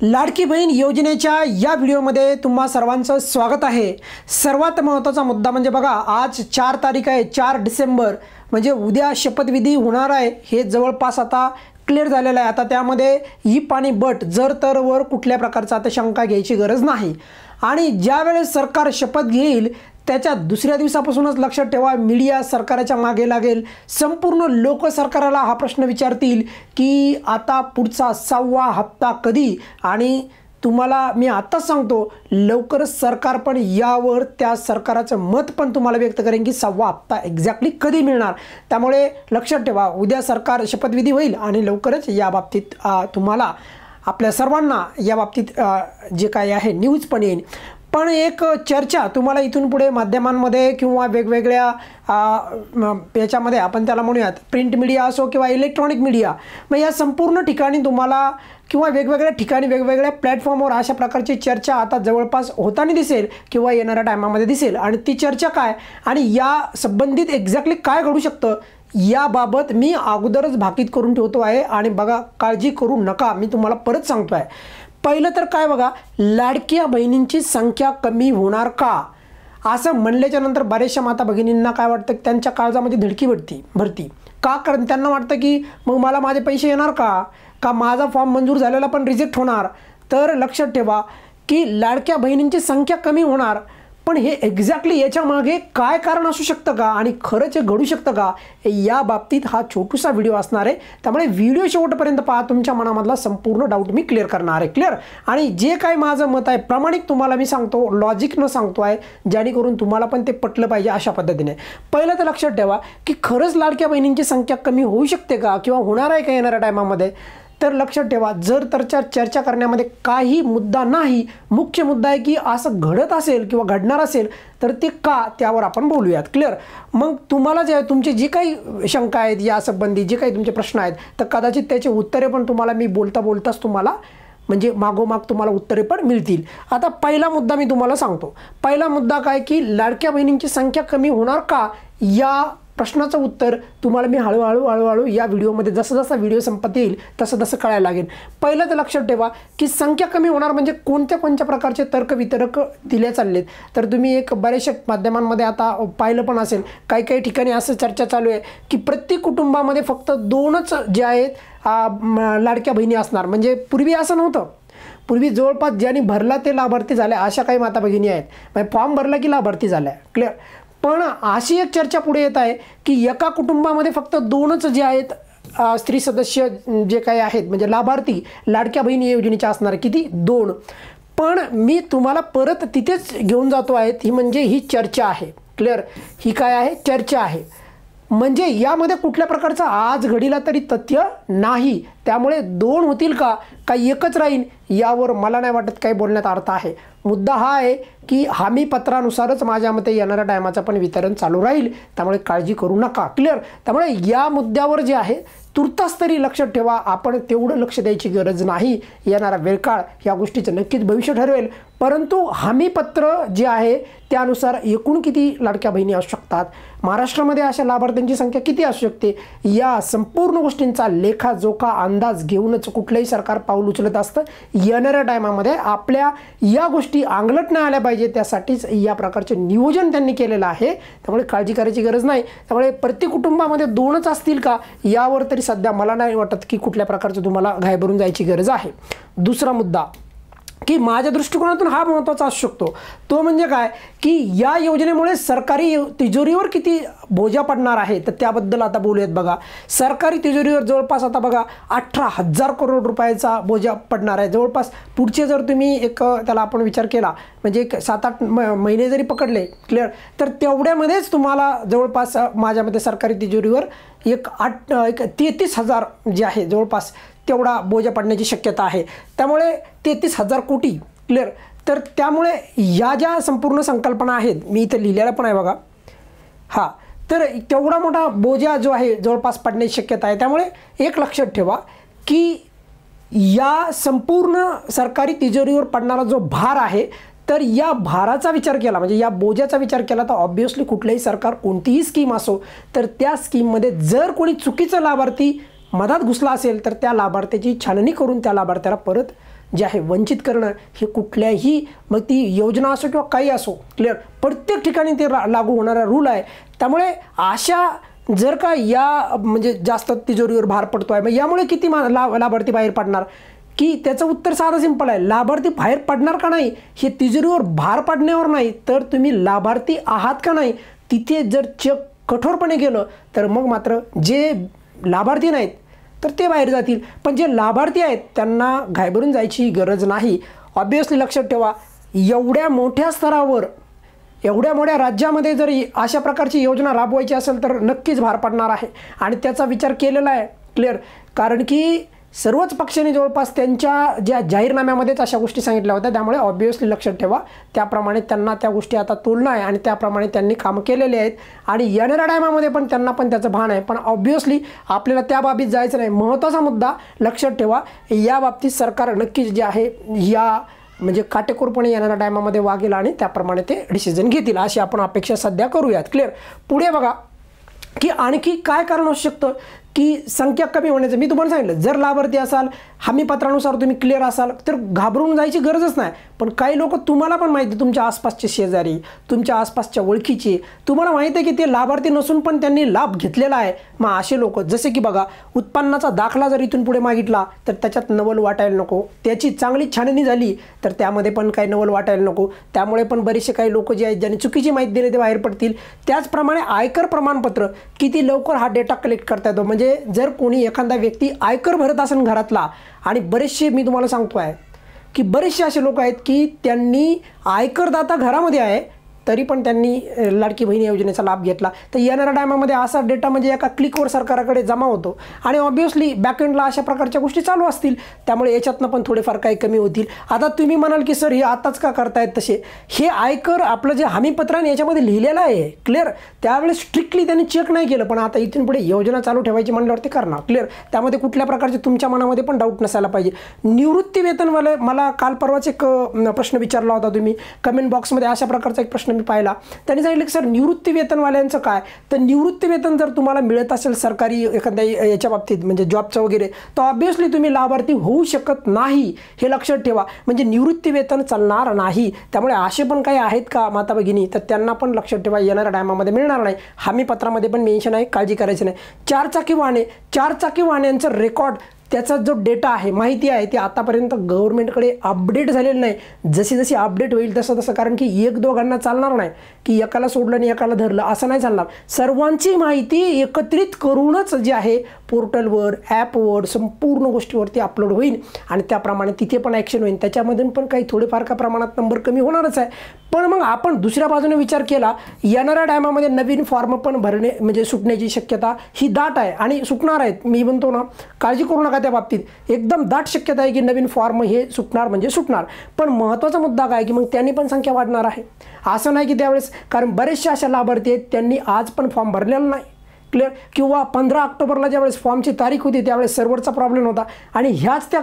लाडकी बहीण योजनेच्या या व्हिडिओमध्ये तुम्हा सर्वांचं स्वागत आहे। सर्वात महत्त्वाचा मुद्दा म्हणजे बघा, आज 4 तारीख आहे, 4 डिसेंबर, म्हणजे उद्या शपथविधी होणार आहे। हे जवळपास आता क्लिअर झालेलं आहे। आता त्यामध्ये इफ आणि बट जर तर वर कुठल्या प्रकारचा आता शंका घ्यायची गरज नाही। आणि ज्या वेळेस सरकार शपथ घेईल त्याच्या दुसऱ्या दिवसापासूनच लक्षात ठेवा, मीडिया सरकारच्या मागे लागेल। संपूर्ण लोक सरकारला हा प्रश्न विचारतील की आता पुढचा 6वा हप्ता कधी। आणि तुम्हाला मी आताच सांगतो, लवकरच सरकार पण यावर त्या सरकारचं मत पण तुम्हाला व्यक्त करेन की 6वा हप्ता एक्झॅक्टली कधी मिळणार। त्यामुळे लक्षात ठेवा, उद्या सरकार शपथविधी होईल आणि लवकरच या बाबतीत तुम्हाला आपल्या सर्वांना या बाबतीत जे काही आहे न्यूज पण येईल। पण एक चर्चा तुम्हाला इथून पुढे माध्यमांमध्ये किंवा वेगवेगळ्या याच्यामध्ये आपण त्याला म्हणूयात, प्रिंट मीडिया असो किंवा इलेक्ट्रॉनिक मीडिया, मग या संपूर्ण ठिकाणी तुम्हाला किंवा वेगवेगळ्या ठिकाणी वेगवेगळ्या प्लॅटफॉर्मवर अशा प्रकारची चर्चा आता जवळपास होताना दिसेल किंवा येणाऱ्या टायमामध्ये दिसेल। आणि ती चर्चा काय आणि या संबंधित एक्झॅक्टली काय घडू शकतं याबाबत मी अगोदरच भाकीत करून ठेवतो आहे। आणि बघा, काळजी करू नका, मी तुम्हाला परत सांगतो आहे। पहिलं तर काय बघा, लाडक्या बहिणींची संख्या कमी होणार का असं म्हणल्याच्या नंतर बरेचशा माता भगिनींना काय वाटतं, त्यांच्या काळजामध्ये धडकी भरती का, कारण त्यांना वाटतं की मग मला माझे पैसे येणार का माझा फॉर्म मंजूर झालेला पण रिजेक्ट होणार। तर लक्षात ठेवा की लाडक्या बहिणींची संख्या कमी होणार, पण हे एक्झॅक्टली याच्या मागे काय कारण असू शकतं का आणि खरंच हे घडू शकतं का, या बाबतीत हा छोटासा व्हिडिओ असणार आहे। त्यामुळे व्हिडिओ शेवटपर्यंत पहा, तुमच्या मनामधला संपूर्ण डाऊट मी क्लिअर करणार आहे। क्लिअर? आणि जे काही माझं मत आहे प्रामाणिक तुम्हाला मी सांगतो, लॉजिक न सांगतो आहे, जेणेकरून तुम्हाला पण ते पटलं पाहिजे अशा पद्धतीने। पहिलं तर लक्षात ठेवा की खरंच लाडक्या बहिणींची संख्या कमी होऊ शकते का किंवा होणार आहे का येणाऱ्या टायमामध्ये। तर लक्षात ठेवा, जर तरच्या चर्चा करण्यामध्ये काही मुद्दा नाही, मुख्य मुद्दा आहे की असं घडत असेल किंवा घडणार असेल तर ते का, त्यावर आपण बोलूयात। क्लिअर? मग तुम्हाला जे तुमचे जी काही शंका आहेत या संबंधी, जे काही तुमचे प्रश्न आहेत, तर कदाचित त्याचे उत्तरे पण तुम्हाला मी बोलताच तुम्हाला म्हणजे मागोमाग तुम्हाला उत्तरे पण मिळतील। आता पहिला मुद्दा मी तुम्हाला सांगतो। पहिला मुद्दा काय की लाडक्या बहिणींची संख्या कमी होणार का, या प्रश्नाचं उत्तर तुम्हाला मी हळूहळू या व्हिडिओमध्ये जसं व्हिडिओ संपत येईल तसं कळायला लागेल। पहिलं तर लक्षात ठेवा की संख्या कमी होणार म्हणजे कोणत्या प्रकारचे तर्क वितर्क दिले चाललेत। तर तुम्ही एक बऱ्याचशा माध्यमांमध्ये आता पाहिलं पण असेल, काही ठिकाणी असं चर्चा चालू आहे की प्रत्येक कुटुंबामध्ये फक्त 2च जे आहेत लाडक्या बहिणी असणार। म्हणजे पूर्वी असं नव्हतं, पूर्वी जवळपास ज्यांनी भरला ते लाभार्थी झाल्या अशा काही माता भगिनी आहेत, म्हणजे फॉर्म भरला की लाभार्थी झाल्या। क्लिअर? पण अशी एक चर्चा पुढे येत आहे की एका कुटुंबामध्ये फक्त 2च जे आहेत स्त्री सदस्य जे काही आहेत, म्हणजे लाभार्थी लाडक्या बहिणी योजनेच्या असणार, किती 2। पण मी तुम्हाला परत तिथेच घेऊन जातो आहे, ती म्हणजे ही चर्चा आहे। क्लिअर? ही काय आहे? चर्चा आहे। म्हणजे यामध्ये कुठल्या प्रकारचा आज घडीला तरी तथ्य नाही। त्यामुळे 2 होतील का एकच राहील यावर मला नाही वाटत काही बोलण्यात अर्थ आहे। मुद्दा हा आहे की हमी पत्रानुसारच माझ्या मते येणाऱ्या टायमाचं पण वितरण चालू राहील, त्यामुळे काळजी करू नका। क्लिअर? त्यामुळे या मुद्द्यावर जे आहे तुर्तास तरी लक्षात ठेवा, आपण तेवढं लक्ष द्यायची गरज नाही। येणारा वेळकाळ या गोष्टीचं नक्कीच भविष्य ठरवेल। परंतु हमीपत्र जे आहे त्यानुसार एकूण किती लाडक्या बहिणी असू शकतात, महाराष्ट्रामध्ये अशा लाभार्थ्यांची संख्या किती असू शकते, या संपूर्ण गोष्टींचा लेखाजोखा अंदाज घेऊनच कुठलंही सरकार पाऊल उचलत असतं। येणाऱ्या टायमामध्ये आपल्या या गोष्टी अंगलट नाही आल्या पाहिजे, त्यासाठीच या प्रकारचे नियोजन त्यांनी केलेलं आहे। त्यामुळे काळजी करायची गरज नाही। त्यामुळे प्रत्येक कुटुंबामध्ये 2च असतील का, यावर तरी सध्या मला नाही वाटत की कुठल्या प्रकारचं तुम्हाला घाईभरून जायची गरज आहे। दुसरा मुद्दा की माझ्या दृष्टिकोनातून हा महत्त्वाचा असू शकतो, तो म्हणजे काय की या योजनेमुळे सरकारी तिजोरीवर किती बोजा पडणार आहे, तर त्याबद्दल आता बोलूयात। बघा, सरकारी तिजोरीवर जवळपास आता बघा 18,000 करोड रुपयाचा बोजा पडणार आहे जवळपास। पुढचे जर तुम्ही एक त्याला आपण विचार केला, म्हणजे एक 7-8 महिने जरी पकडले, क्लिअर, तर तेवढ्यामध्येच तुम्हाला जवळपास माझ्या मते सरकारी तिजोरीवर एक 33,000 जे आहे जवळपास तेवढा बोजा पडण्याची शक्यता आहे। त्यामुळे 33,000 कोटी। क्लिअर? तर त्यामुळे या ज्या संपूर्ण संकल्पना आहेत, मी इथं लिहिलेलं पण आहे बघा, हां, तर तेवढा मोठा बोजा जो आहे जवळपास पडण्याची शक्यता आहे। त्यामुळे एक लक्षात ठेवा की या संपूर्ण सरकारी तिजोरीवर पडणारा जो भार आहे, तर या भाराचा विचार केला, म्हणजे या बोजाचा विचार केला, तर ऑब्व्हियसली कुठलंही सरकार कोणतीही स्कीम असो, तर त्या स्कीममध्ये जर कोणी चुकीचं लाभार्थी मधात घुसला असेल तर त्या लाभार्थ्याची छाननी करून त्या लाभार्थ्याला परत जे आहे वंचित करणं हे कुठल्याही मग ती योजना असो किंवा काही असो क्लिअर प्रत्येक ठिकाणी ते लागू होणारा रूल आहे. त्यामुळे अशा जर का या म्हणजे जास्त तिजोरीवर भार पडतो आहे मग यामुळे किती लाभार्थी बाहेर पडणार की त्याचं उत्तर साधं सिंपल आहे. लाभार्थी बाहेर पडणार का नाही हे तिजोरीवर भार पडण्यावर नाही तर तुम्ही लाभार्थी आहात का नाही तिथे जर चेक कठोरपणे गेलं तर मग मात्र जे लाभार्थी नाहीत तर ते बाहेर जातील. पण जे लाभार्थी आहेत त्यांना घाबरून जायची गरज नाही. ऑब्वियसली लक्षात ठेवा एवढ्या मोठ्या स्तरावर एवढ्या मोठ्या राज्यामध्ये जर अशा प्रकारची योजना राबवायची असेल तर नक्कीच भार पडणार आहे आणि त्याचा विचार केलेला आहे क्लिअर. कारण की सर्वच पक्षांनी जवळपास त्यांच्या ज्या जाहीरनाम्यामध्येच अशा गोष्टी सांगितल्या होत्या. त्यामुळे ऑब्वियसली लक्षात ठेवा त्याप्रमाणे त्यांना त्या गोष्टी आता तोलणं आहे आणि त्याप्रमाणे त्यांनी कामं केलेले आहेत आणि येणाऱ्या टायमामध्ये पण त्यांना पण त्याचं भान आहे. पण ऑब्वियसली आपल्याला त्या बाबतीत जायचं नाही. महत्त्वाचा मुद्दा लक्षात ठेवा या बाबतीत सरकार नक्कीच जे आहे या म्हणजे काटेकोरपणे येणाऱ्या टायमामध्ये वागेल आणि त्याप्रमाणे ते डिसिजन घेतील अशी आपण अपेक्षा सध्या करूयात क्लिअर. पुढे बघा की आणखी काय कारण असू शकतं की संख्या कमी होण्याचं. मी तुम्हाला सांगितलं जर लाभार्थी असाल हमीपत्रानुसार तुम्ही क्लिअर असाल तर घाबरून जायची गरजच नाही. पण काही लोक तुम्हाला पण माहिती तुमच्या आसपासचे शेजारी तुमच्या आसपासच्या ओळखीचे तुम्हाला माहिती आहे की ते लाभार्थी नसून पण त्यांनी लाभ घेतलेला आहे. मग असे लोक जसे की बघा उत्पन्नाचा दाखला जर इथून पुढे मागितला तर त्याच्यात नवल वाटायला नको. त्याची चांगली छाननी झाली तर त्यामध्ये पण काही नवल वाटायला नको. त्यामुळे पण बरेचसे काही लोक जे आहेत ज्यांनी चुकीची माहिती दिली ते बाहेर पडतील. त्याचप्रमाणे आयकर प्रमाणपत्र किती लवकर हा डेटा कलेक्ट करता येतो. म्हणजे जर कोणी एखादा व्यक्ती आयकर भरत असेल घरातला आणि बरेचसे मी तुम्हाला सांगतो आहे की बरेचसे असे लोक आहेत की त्यांनी आयकरदाता घरामध्ये आहे तरी पण त्यांनी लाडकी बहीण योजनेचा लाभ घेतला. तर येणाऱ्या टायमामध्ये असा डेटा म्हणजे एका क्लिकवर सरकारकडे जमा होतो आणि ऑब्वियसली बॅकएंडला अशा प्रकारच्या गोष्टी चालू असतील. त्यामुळे याच्यातनं पण थोडेफार काही कमी होतील. आता तुम्ही म्हणाल की सर हे आताच का करतायत तसे हे आयकर आपलं जे हमीपत्राने याच्यामध्ये लिहिलेलं आहे क्लिअर त्यावेळेस स्ट्रिक्टली त्यांनी चेक नाही केलं. पण आता इथून पुढे योजना चालू ठेवायची म्हणल्यावर ते करणार क्लिअर. त्यामध्ये कुठल्या प्रकारचे तुमच्या मनामध्ये पण डाऊट नसायला पाहिजे. निवृत्ती वेतनवाले मला काल परवाच एक प्रश्न विचारला होता तुम्ही कमेंट बॉक्समध्ये अशा प्रकारचा एक प्रश्न मी पाहिला. त्यांनी सांगितलं की सर निवृत्ती वेतनवाल्यांचं काय. तर निवृत्ती वेतन जर तुम्हाला मिळत असेल सरकारी एखाद्या याच्या बाबतीत म्हणजे जॉबचं वगैरे तर ऑब्वियसली तुम्ही लाभार्थी होऊ शकत नाही हे लक्षात ठेवा. म्हणजे निवृत्ती वेतन चालणार नाही. त्यामुळे असे पण काही आहेत का माता भगिनी तर त्यांना पण लक्षात ठेवा येणाऱ्या टायमामध्ये मिळणार नाही. हमीपत्रामध्ये पण मेन्शन आहे काळजी करायची नाही. चारचाकी वाहनांचं रेकॉर्ड त्याचा जो डेटा आहे माहिती आहे ती आतापर्यंत गव्हर्नमेंटकडे अपडेट झालेलं नाही. जशी जशी अपडेट होईल तसं तसं कारण की एक दोघांना चालणार नाही की एकाला सोडलं आणि एकाला धरलं असं नाही चालणार. सर्वांची माहिती एकत्रित करूनच जे आहे पोर्टलवर ॲपवर संपूर्ण गोष्टीवरती अपलोड होईल आणि त्याप्रमाणे तिथे पण ॲक्शन होईल. त्याच्यामधून पण काही थोडेफार का प्रमाणात नंबर कमी होणारच आहे. पण मग आपण दुसऱ्या बाजूने विचार केला येणाऱ्या टायमामध्ये नवीन फॉर्म पण भरणे म्हणजे सुटण्याची शक्यता ही दाट आहे आणि सुटणार आहेत. मी म्हणतो ना काळजी करू नका त्या बाबतीत एकदम दाट शक्यता आहे की नवीन फॉर्म हे सुटणार म्हणजे सुटणार. पण महत्त्वाचा मुद्दा काय की मग त्यांनी पण संख्या वाढणार आहे असं नाही की त्यावेळेस कारण बरेचसे अशा लाभार्थी आहेत त्यांनी आज पण फॉर्म भरलेला नाही क्लिअर किंवा 15 ऑक्टोबरला ज्यावेळेस फॉर्मची तारीख होती त्यावेळेस सर्व्हरचा प्रॉब्लेम होता आणि हेच ते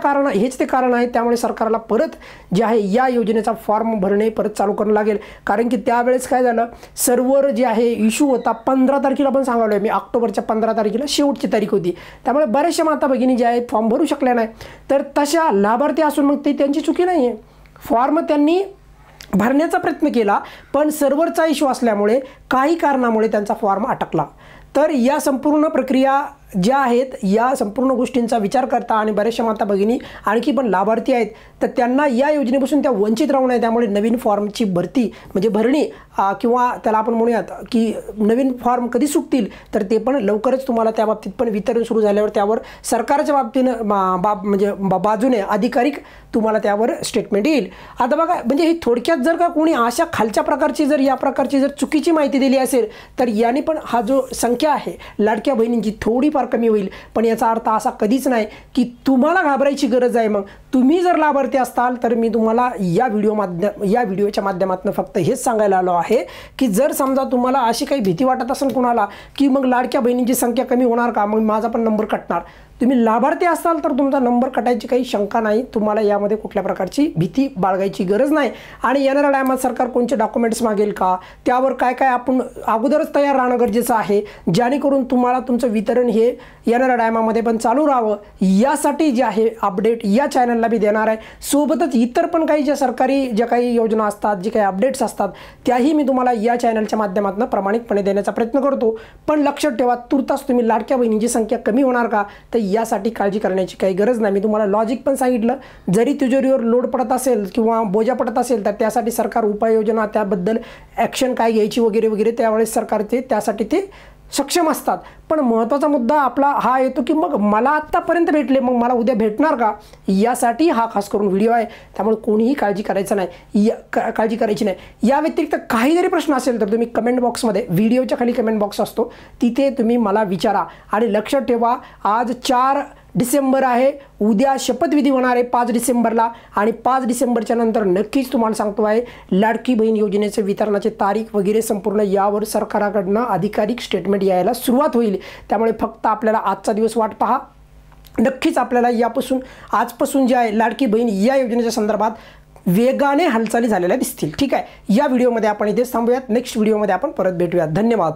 कारण आहे. त्यामुळे सरकारला परत जे आहे या योजनेचा फॉर्म भरणे परत चालू करावं लागेल. कारण की त्यावेळेस काय झालं सर्व्हर जे आहे इश्यू होता 15 तारखेला पण सांगावलं मी ऑक्टोबरच्या 15 तारखेला शेवटची तारीख होती. त्यामुळे बऱ्याचशा माता भगिनी ज्या आहेत फॉर्म भरू शकल्या नाही. तर तशा लाभार्थी असून मग ते त्यांची चुकी नाही आहे. फॉर्म त्यांनी भरण्याचा प्रयत्न केला पण सर्व्हरचा इश्यू असल्यामुळे काही कारणामुळे त्यांचा फॉर्म अटकला. तर या संपूर्ण प्रक्रिया ज्या आहेत या संपूर्ण गोष्टींचा विचार करता आणि बऱ्याचशा माता भगिनी आणखी पण लाभार्थी आहेत तर त्यांना या योजनेपासून त्या वंचित राहू नये. त्यामुळे नवीन फॉर्मची भरती म्हणजे भरणी किंवा त्याला आपण म्हणूयात की नवीन फॉर्म कधी सुटतील तर ते पण लवकरच तुम्हाला त्या बाबतीत पण वितरण सुरू झाल्यावर त्यावर सरकारच्या बाबतीनं बाजूने अधिकारिक तुम्हाला त्यावर स्टेटमेंट येईल. आता बघा म्हणजे ही थोडक्यात जर का कोणी अशा खालच्या प्रकारची जर या प्रकारची जर चुकीची माहिती दिली असेल तर याने पण हा जो संख्या आहे लाडक्या बहिणींची थोडीफार कमी होईल. पण याचा अर्थ असा कधीच नाही की तुम्हाला घाबरायची गरज आहे. मग तुम्ही जर लाभार्थी असताल तर मी तुम्हाला या व्हिडिओच्या माध्यमातून फक्त हेच सांगायला आलो आहे की जर समजा तुम्हाला अशी काही भीती वाटत असेल कुणाला की मग लाडक्या बहिणींची संख्या कमी होणार का मग माझा पण नंबर कटणार तुम्ही लाभार्थी असाल तर तुमचा नंबर कटायची काही शंका नाही, तुम्हाला यामध्ये कुठल्या प्रकारची भीती बाळगायची गरज नाही। आणि येणाऱ्या टायमात सरकार कोणते डॉक्युमेंट्स मागेल का, त्यावर काय काय आपण अगोदरच तयार राहणं गरजेचं आहे, जेणेकरून तुम्हाला तुमचं वितरण हे येणाऱ्या टायमामध्ये पण चालू राहावं, यासाठी जे आहे अपडेट या चॅनलला बी देणार आहे। सोबतच इतर पण काही ज्या सरकारी ज्या काही योजना असतात, जे काही अपडेट्स असतात, त्याही मी तुम्हाला या चॅनलच्या माध्यमातून प्रामाणिकपणे देण्याचा प्रयत्न करतो। पण लक्षात ठेवा, तुर्तास तुम्ही लाडक्या बहिणींची संख्या कमी होणार का, तर यासाठी काळजी करण्याची काही गरज नाही। मी तुम्हाला लॉजिक पण सांगितलं, जरी तिजोरीवर लोड पडत असेल किंवा बोजा पडत असेल तर त्यासाठी सरकार उपाययोजना, त्याबद्दल ॲक्शन काय घ्यायची वगैरे वगैरे त्यावेळेस सरकारचे त्यासाठी ते सक्षम असतात। पण महत्त्वाचा मुद्दा आपला हा येतो की मग मला आत्तापर्यंत भेटले, मग मला उद्या भेटणार का, यासाठी हा खास करून व्हिडिओ आहे। त्यामुळे कोणीही काळजी करायचं नाही, काळजी करायची नाही। या व्यतिरिक्त काही जरी प्रश्न असेल तर तुम्ही कमेंट बॉक्समध्ये, व्हिडिओच्या खाली कमेंट बॉक्स असतो, तिथे तुम्ही मला विचारा। आणि लक्षात ठेवा, आज 4 डिसेंबर आहे, उद्या शपथविधी होणार आहे 5 डिसेंबरला। आणि 5 डिसेंबरच्या नंतर नक्कीच तुम्हाला सांगतो आहे, लाडकी बहीण योजनेचे वितरणाचे तारीख वगैरे संपूर्ण यावर सरकाराकडनं अधिकारिक स्टेटमेंट यायला सुरुवात होईल। त्यामुळे फक्त आपल्याला आजचा दिवस वाट पहा, नक्कीच आपल्याला आजपासून जे आहे लाडकी बहीण या योजनेच्या संदर्भात वेगाने हालचाली झालेल्या दिसतील। ठीक आहे, या व्हिडिओमध्ये आपण इथेच थांबूयात, नेक्स्ट व्हिडिओमध्ये आपण परत भेटूयात। धन्यवाद।